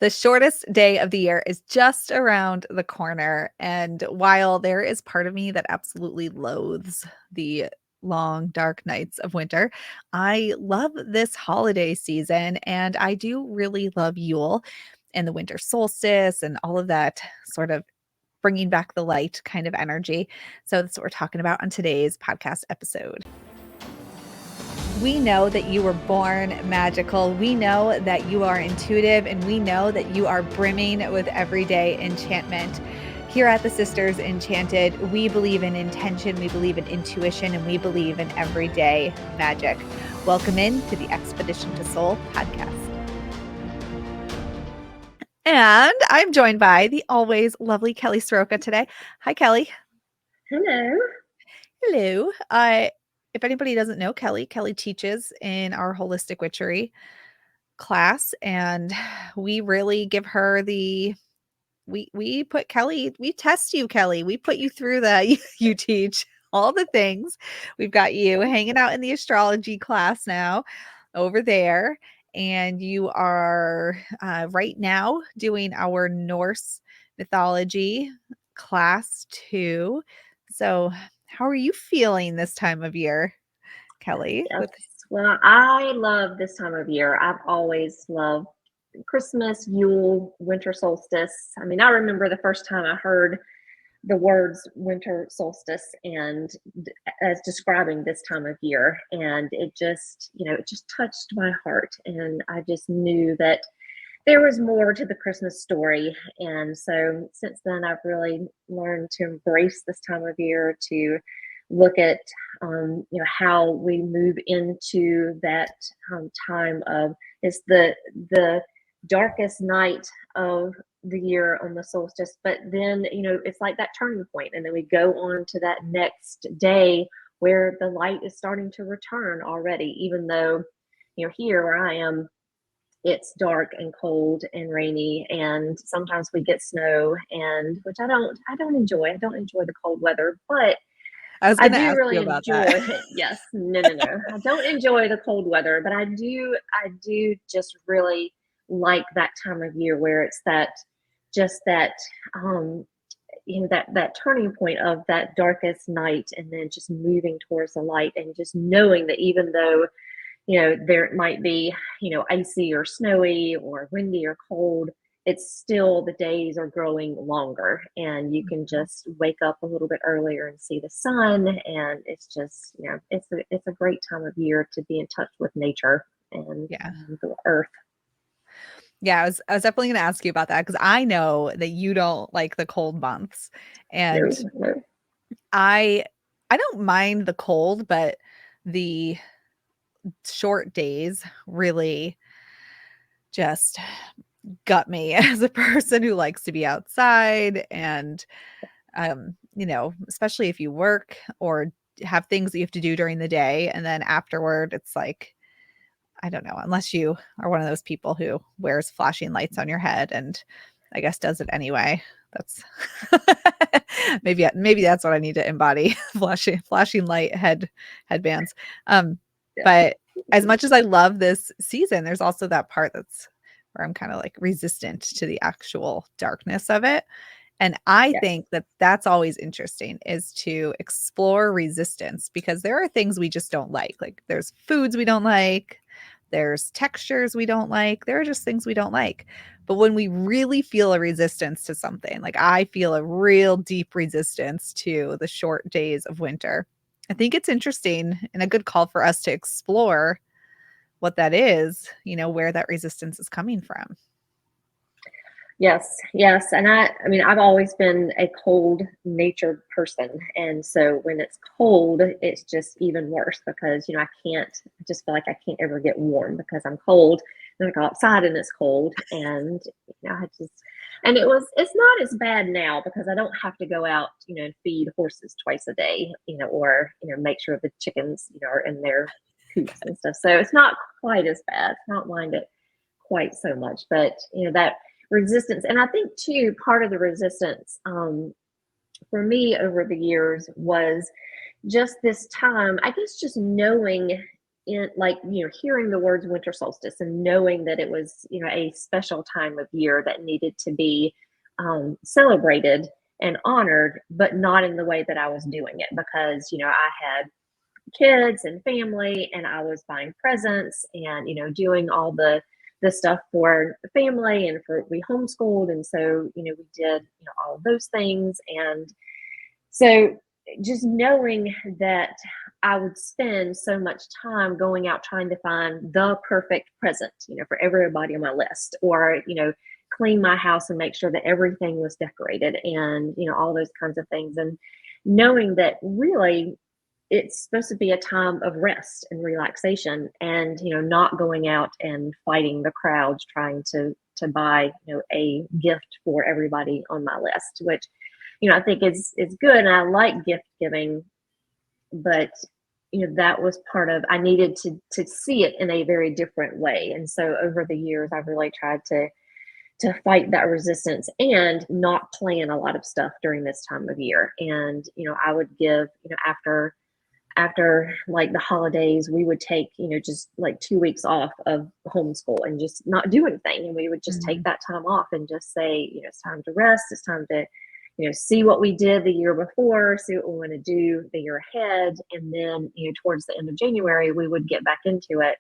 The shortest day of the year is just around the corner. And while there is part of me that absolutely loathes the long, dark nights of winter, I love this holiday season. And I do really love Yule and the winter solstice and all of that sort of bringing back the light kind of energy. So that's what we're talking about on today's podcast episode. We know that you were born magical. We know that you are intuitive, and we know that you are brimming with everyday enchantment. Here at the Sisters Enchanted, we believe in intention, we believe in intuition, and we believe in everyday magic. Welcome in to the Expedition to Soul podcast. And I'm joined by the always lovely Kelly Sroka today. Hi, Kelly. Hello. Hello. If anybody doesn't know Kelly, Kelly teaches in our holistic witchery class, and we really give her the we put Kelly, we test you, Kelly. We put you through the you teach all the things. We've got you hanging out in the astrology class now over there, and you are right now doing our Norse mythology class too. So how are you feeling this time of year, Kelly? Yes. Well, I love this time of year. I've always loved Christmas, Yule, winter solstice. I mean, I remember the first time I heard the words winter solstice and as describing this time of year, and it just, it just touched my heart, and I just knew that there was more to the Christmas story. And so since then, I've really learned to embrace this time of year, to look at how we move into that time of, it's the darkest night of the year on the solstice, but then it's like that turning point, and then we go on to that next day where the light is starting to return already, even though here where I am, it's dark and cold and rainy, and sometimes we get snow, and which I don't enjoy. I don't enjoy the cold weather, but I was I going to do ask you really about enjoy that. it. Yes, no. I don't enjoy the cold weather, but I do just really like that time of year where it's that um that turning point of that darkest night, and then just moving towards the light, and just knowing that even though there might be, icy or snowy or windy or cold, it's still, the days are growing longer, and you can just wake up a little bit earlier and see the sun. And it's just, it's a great time of year to be in touch with nature and Yeah. the earth. Yeah, I was definitely gonna ask you about that because I know that you don't like the cold months. And No, no. I I don't mind the cold, but the short days really just gut me as a person who likes to be outside. And especially if you work or have things that you have to do during the day, and then afterward it's like, I don't know, unless you are one of those people who wears flashing lights on your head and I guess does it anyway. That's maybe that's what I need to embody, flashing light headbands. Um, Yeah. but as much as I love this season, there's also that part that's where I'm kind of like resistant to the actual darkness of it. And I Yes. think that that's always interesting, is to explore resistance, because there are things we just don't like. Like there's foods we don't like, there's textures we don't like, there are just things we don't like. But when we really feel a resistance to something, like I feel a real deep resistance to the short days of winter, I think it's interesting and a good call for us to explore what that is, where that resistance is coming from. Yes. And I mean, I've always been a cold natured person. And so when it's cold, it's just even worse because, I just feel like I can't ever get warm because I'm cold. Then I go outside and it's cold. And, it's not as bad now because I don't have to go out, and feed horses twice a day, or, make sure the chickens, are in their coops and stuff. So it's not quite as bad. I don't mind it quite so much, but, that resistance. And I think too, part of the resistance for me over the years was just this time, I guess, just knowing, in, like, hearing the words winter solstice and knowing that it was, a special time of year that needed to be celebrated and honored, but not in the way that I was doing it, because, I had kids and family, and I was buying presents and, doing all the stuff for the family, and for, we homeschooled. And so, we did, all of those things. And so just knowing that I would spend so much time going out trying to find the perfect present, for everybody on my list, or, clean my house and make sure that everything was decorated, and, all those kinds of things. And knowing that really it's supposed to be a time of rest and relaxation, and, not going out and fighting the crowds trying to buy, a gift for everybody on my list, which, I think is good. And I like gift giving, but, that was part of, I needed to see it in a very different way. And so over the years, I've really tried to fight that resistance and not plan a lot of stuff during this time of year. And, I would give, after like the holidays, we would take, just like 2 weeks off of homeschool and just not do anything. And we would just take that time off and just say, it's time to rest. It's time to, see what we did the year before, see what we want to do the year ahead. And then, towards the end of January, we would get back into it.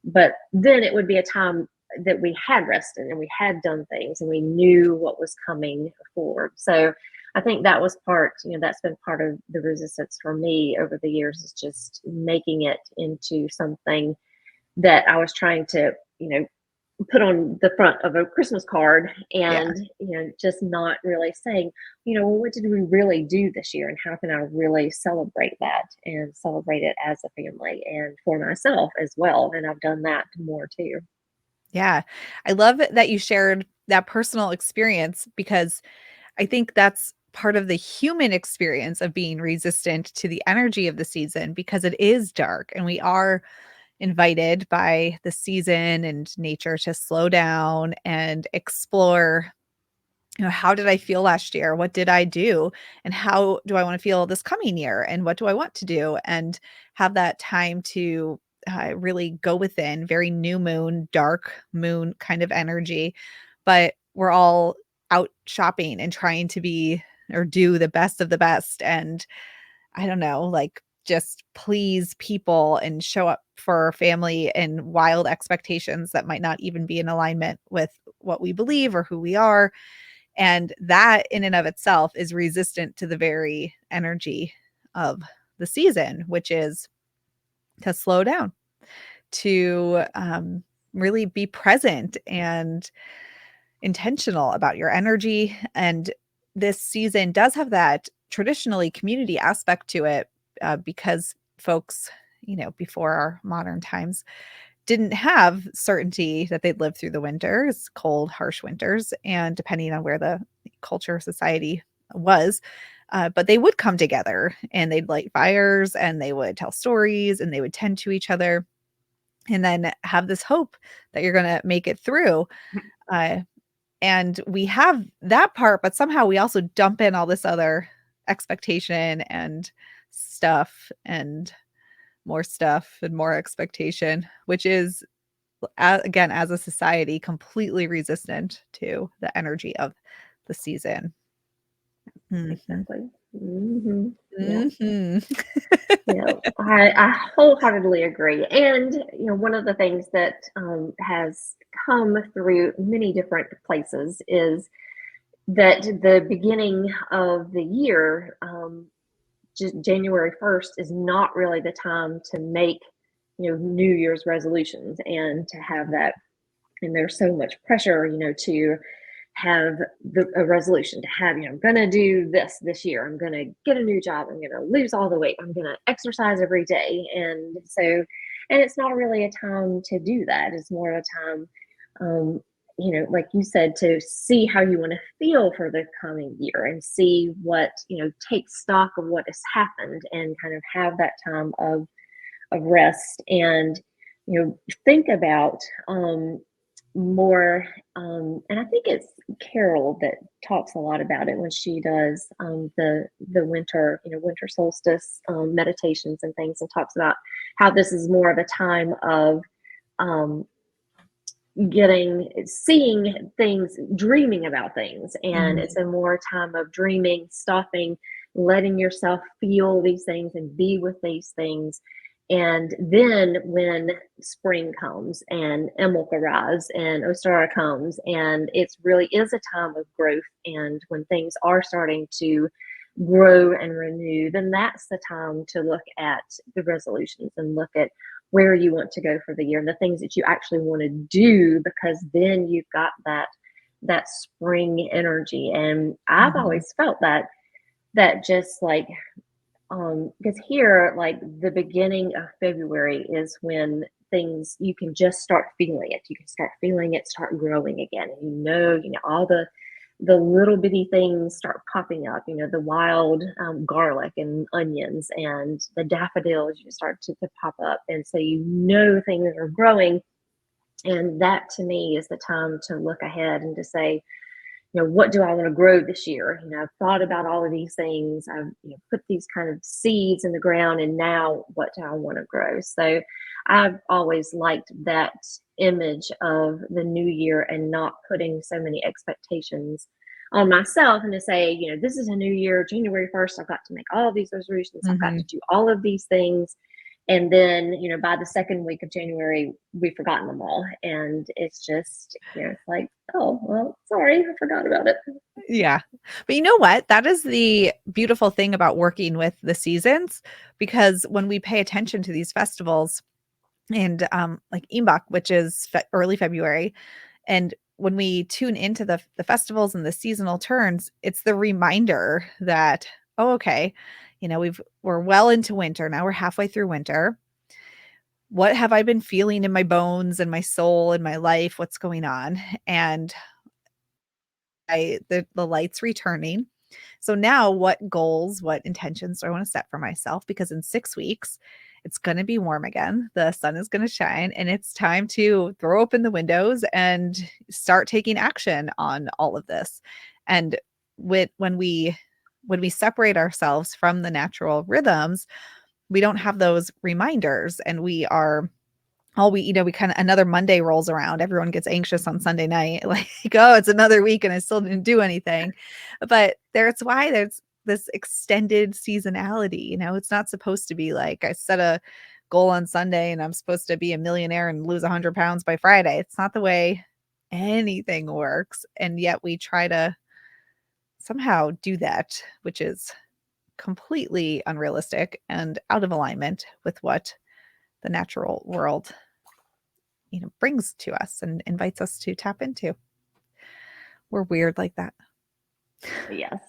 But then it would be a time that we had rested and we had done things and we knew what was coming forward. So I think that was part, that's been part of the resistance for me over the years, is just making it into something that I was trying to, put on the front of a Christmas card, Yeah. and, just not really saying, well, what did we really do this year, and how can I really celebrate that and celebrate it as a family and for myself as well. And I've done that more too. Yeah. I love that you shared that personal experience, because I think that's part of the human experience of being resistant to the energy of the season, because it is dark and we are invited by the season and nature to slow down and explore, how did I feel last year? What did I do? And how do I want to feel this coming year? And what do I want to do? And have that time to really go within, very new moon, dark moon kind of energy. But we're all out shopping and trying to be or do the best of the best. And I don't know, like, just please people and show up for family and wild expectations that might not even be in alignment with what we believe or who we are. And that in and of itself is resistant to the very energy of the season, which is to slow down, to really be present and intentional about your energy. And this season does have that traditionally community aspect to it, because folks, before our modern times, didn't have certainty that they'd live through the winters, cold, harsh winters, and depending on where the culture society was. But they would come together and they'd light fires and they would tell stories and they would tend to each other and then have this hope that you're going to make it through. Uh, and we have that part, but somehow we also dump in all this other expectation and stuff and more expectation, which is, again, as a society, completely resistant to the energy of the season. Mhm. Exactly. Hmm. Yeah. Mhm. I wholeheartedly agree. And, one of the things that has come through many different places is that the beginning of the year, just January 1st, is not really the time to make, New Year's resolutions and to have that. And there's so much pressure, to have a resolution, to have, I'm going to do this year. I'm going to get a new job. I'm going to lose all the weight. I'm going to exercise every day. And so, and it's not really a time to do that. It's more of a time, like you said, to see how you want to feel for the coming year and see what, take stock of what has happened and kind of have that time of rest and, think about, more, and I think it's Carol that talks a lot about it when she does the winter, winter solstice meditations and things, and talks about how this is more of a time of um, seeing things, dreaming about things, and it's a more time of dreaming, stopping, letting yourself feel these things and be with these things. And then when spring comes and Emilk arrives and Ostara comes, and it really is a time of growth, and when things are starting to grow and renew, then that's the time to look at the resolutions and look at where you want to go for the year and the things that you actually want to do, because then you've got that spring energy. And I've always felt that just like because here, like the beginning of February is when things, you can just start feeling it. You can start feeling it start growing again. And all the little bitty things start popping up, the wild garlic and onions and the daffodils start to pop up. And so, things are growing. And that to me is the time to look ahead and to say, what do I want to grow this year? I've thought about all of these things. I've put these kind of seeds in the ground, and now what do I want to grow? So I've always liked that image of the new year and not putting so many expectations on myself, and to say, this is a new year, January 1st, I've got to make all of these resolutions. I've got to do all of these things. And then, by the second week of January, we've forgotten them all. And it's just, it's like, oh, well, sorry, I forgot about it. Yeah. But you know what? That is the beautiful thing about working with the seasons, because when we pay attention to these festivals and like Imbak, which is early February, and when we tune into the festivals and the seasonal turns, it's the reminder that, oh, okay, we're well into winter. Now we're halfway through winter. What have I been feeling in my bones and my soul and my life? What's going on? And the light's returning. So now what goals, what intentions do I want to set for myself? Because in 6 weeks, it's going to be warm again. The sun is going to shine, and it's time to throw open the windows and start taking action on all of this. And when we separate ourselves from the natural rhythms, we don't have those reminders, and we are we kind of, another Monday rolls around. Everyone gets anxious on Sunday night, like, oh, it's another week and I still didn't do anything. But there's why there's this extended seasonality. It's not supposed to be like I set a goal on Sunday and I'm supposed to be a millionaire and lose 100 pounds by Friday. It's not the way anything works. And yet we try to somehow do that, which is completely unrealistic and out of alignment with what the natural world brings to us and invites us to tap into. We're weird like that. Yes,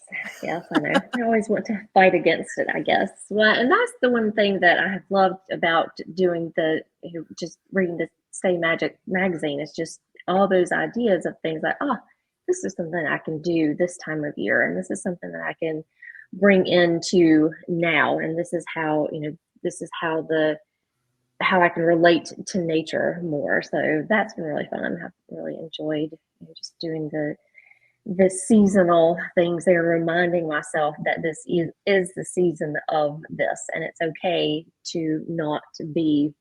I know. I always want to fight against it, I guess. Well, and that's the one thing that I have loved about doing just reading the Stay Magic magazine, is just all those ideas of things like, oh, this is something I can do this time of year, and this is something that I can bring into now, and this is how, how I can relate to nature more. So that's been really fun. I've really enjoyed just doing the seasonal things there, reminding myself that this is the season of this, and it's okay to not be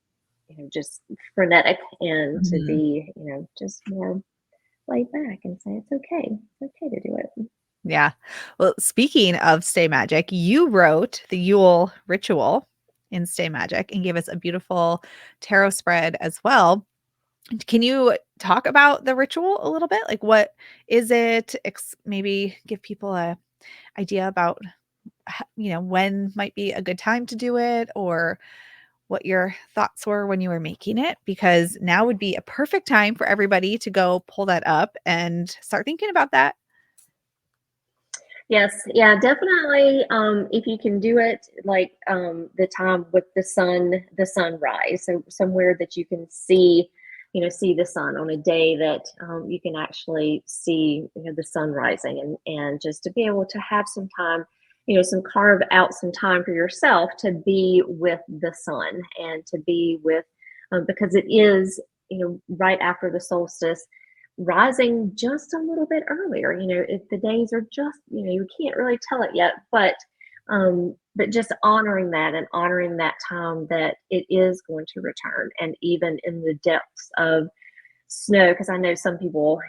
just frenetic, and to be just more laid back and say it's okay to do it. Yeah. Well, speaking of Stay Magic, you wrote the Yule ritual in Stay Magic and gave us a beautiful tarot spread as well. Can you talk about the ritual a little bit? Like, what is it? Maybe give people a idea about, when might be a good time to do it, or what your thoughts were when you were making it, because now would be a perfect time for everybody to go pull that up and start thinking about that. Yes, yeah, definitely. If you can do it like the time with the sunrise, so somewhere that you can see, see the sun on a day that you can actually see, the sun rising, and just to be able to have some time, carve out some time for yourself to be with the sun, and to be with, because it is, right after the solstice. rising just a little bit earlier. If the days are just, you can't really tell it yet, but just honoring that and honoring that time that it is going to return. And even in the depths of snow, because I know some people,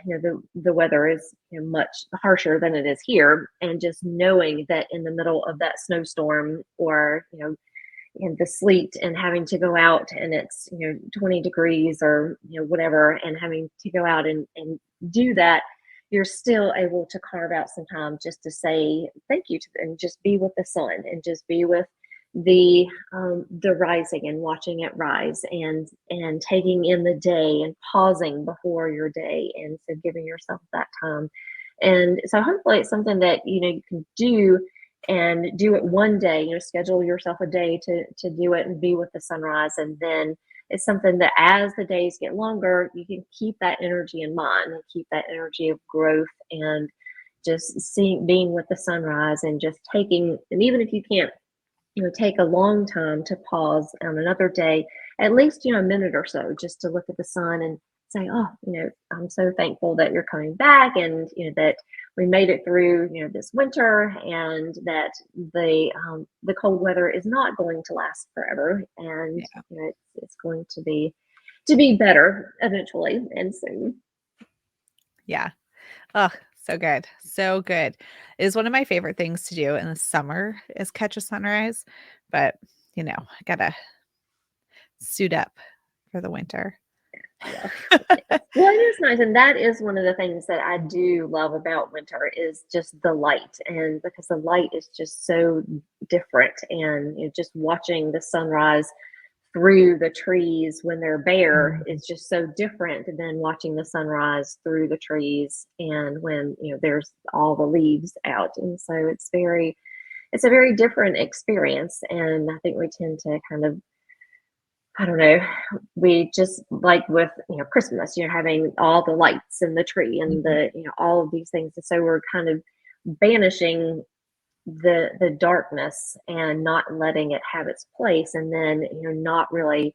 the weather is much harsher than it is here, and just knowing that in the middle of that snowstorm, or in the sleet, and having to go out and it's 20 degrees or whatever, and having to go out and do that, you're still able to carve out some time just to say thank you to, and just be with the sun, and just be with the rising, and watching it rise, and taking in the day, and pausing before your day, and so giving yourself that time. And so hopefully it's something that you can do, and do it one day. Schedule yourself a day to do it, and be with the sunrise. And then it's something that as the days get longer, you can keep that energy in mind, and keep that energy of growth, and just being with the sunrise, and just taking, and even if you can't take a long time to pause on another day, at least a minute or so, just to look at the sun and say, oh, I'm so thankful that you're coming back, and that we made it through this winter, and that the cold weather is not going to last forever, and it's going to be better eventually and soon. Yeah. Oh, so good. So good. It is one of my favorite things to do in the summer is catch a sunrise, but I gotta suit up for the winter. Yeah. Well, it is nice, and that is one of the things that I do love about winter, is just the light, and because the light is just so different, and just watching the sunrise through the trees when they're bare is just so different than watching the sunrise through the trees and when there's all the leaves out. And so it's a very different experience, and I think we tend to kind of, I don't know, we just like with Christmas, having all the lights in the tree, and Mhm. the all of these things, and so we're kind of banishing the darkness, and not letting it have its place, and then not really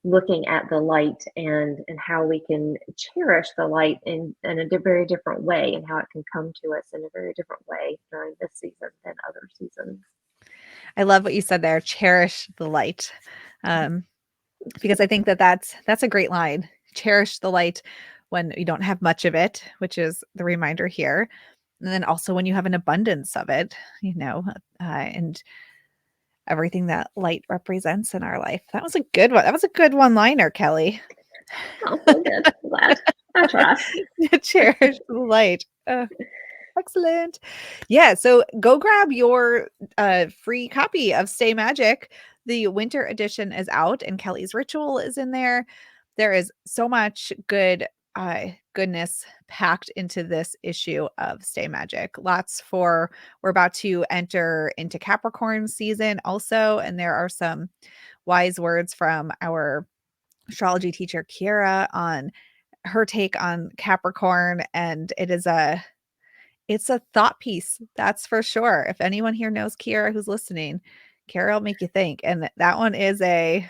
looking at the light, and how we can cherish the light in a very different way, and how it can come to us in a very different way during this season than other seasons. I love what you said there. Cherish the light. Um, because I think that that's a great line. Cherish the light when you don't have much of it, which is the reminder here. And then also when you have an abundance of it, and everything that light represents in our life. That was a good one. That was a good one-liner, Kelly. Oh, well, good. Glad. I try. Cherish the light. Excellent. Yeah, so go grab your free copy of Stay Magic. The winter edition is out, and Kelly's ritual is in there. There is so much goodness packed into this issue of Stay Magic. We're about to enter into Capricorn season also, and there are some wise words from our astrology teacher Kiera on her take on Capricorn, and it's a thought piece, that's for sure. If anyone here knows Kiera who's listening, Kiera will make you think. And this one is a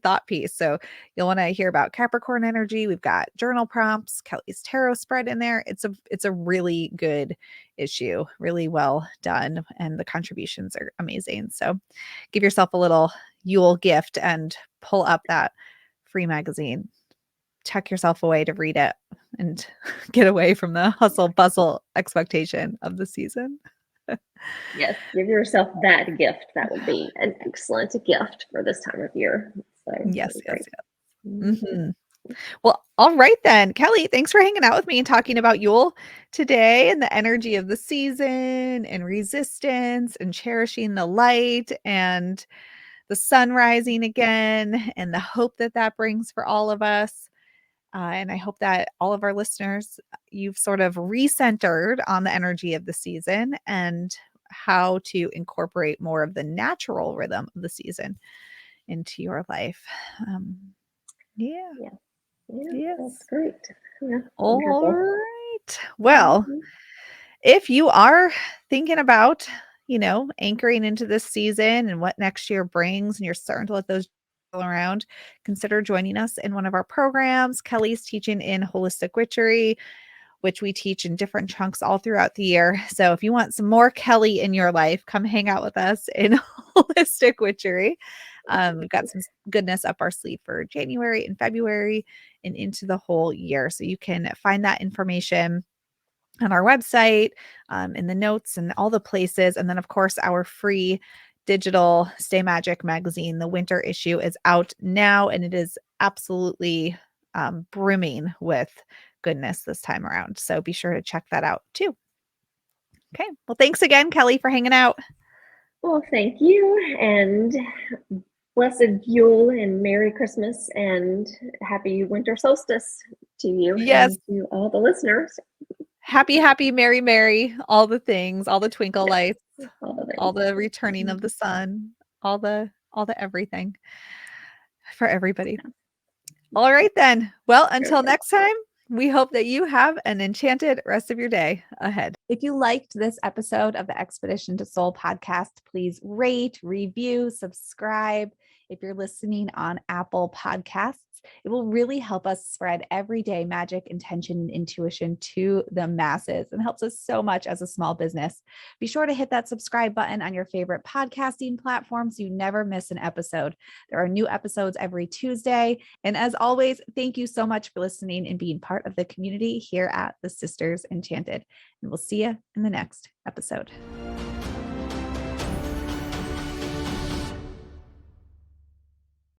thought piece. So you'll want to hear about Capricorn energy. We've got journal prompts, Kelly's tarot spread in there. It's a really good issue, really well done, and the contributions are amazing. So give yourself a little Yule gift and pull up that free magazine. Tuck yourself away to read it and get away from the hustle bustle expectation of the season. Yes, give yourself that gift. That would be an excellent gift for this time of year. So that'd Yes, be yes, great. yes. Mhm. Well, all right then. Kelly, thanks for hanging out with me and talking about Yule today and the energy of the season and resistance and cherishing the light and the sun rising again and the hope that that brings for all of us. And I hope that all of our listeners, you've sort of recentered on the energy of the season and how to incorporate more of the natural rhythm of the season into your life. Um, yeah. Yeah, yeah, that's Yes. great. Yeah, All wonderful. right. Well, Mhm. if you are thinking about, anchoring into this season and what next year brings, and you're starting to let those around, consider joining us in one of our programs. Kelly's teaching in holistic witchery, which we teach in different chunks all throughout the year. So if you want some more Kelly in your life, come hang out with us in holistic witchery. We've got some goodness up our sleeve for January and February and into the whole year. So you can find that information on our website, in the notes and all the places. And then, of course, our free digital Stay Magic magazine, the winter issue, is out now, and it is absolutely brimming with goodness this time around. So be sure to check that out too. Okay. Well, thanks again, Kelly, for hanging out. Well, thank you. And blessed Yule and Merry Christmas and happy winter solstice to you Yes. and to all the listeners. Happy, happy, merry, merry, all the things, all the twinkle lights, all the returning of the sun, all the everything for everybody. All right, then. Well, until next time, we hope that you have an enchanted rest of your day ahead. If you liked this episode of the Expedition to Soul podcast, please rate, review, subscribe. If you're listening on Apple Podcasts, it will really help us spread everyday magic, intention, and intuition to the masses and helps us so much as a small business. Be sure to hit that subscribe button on your favorite podcasting platform so you never miss an episode. There are new episodes every Tuesday. And as always, thank you so much for listening and being part of the community here at the Sisters Enchanted. And we'll see you in the next episode.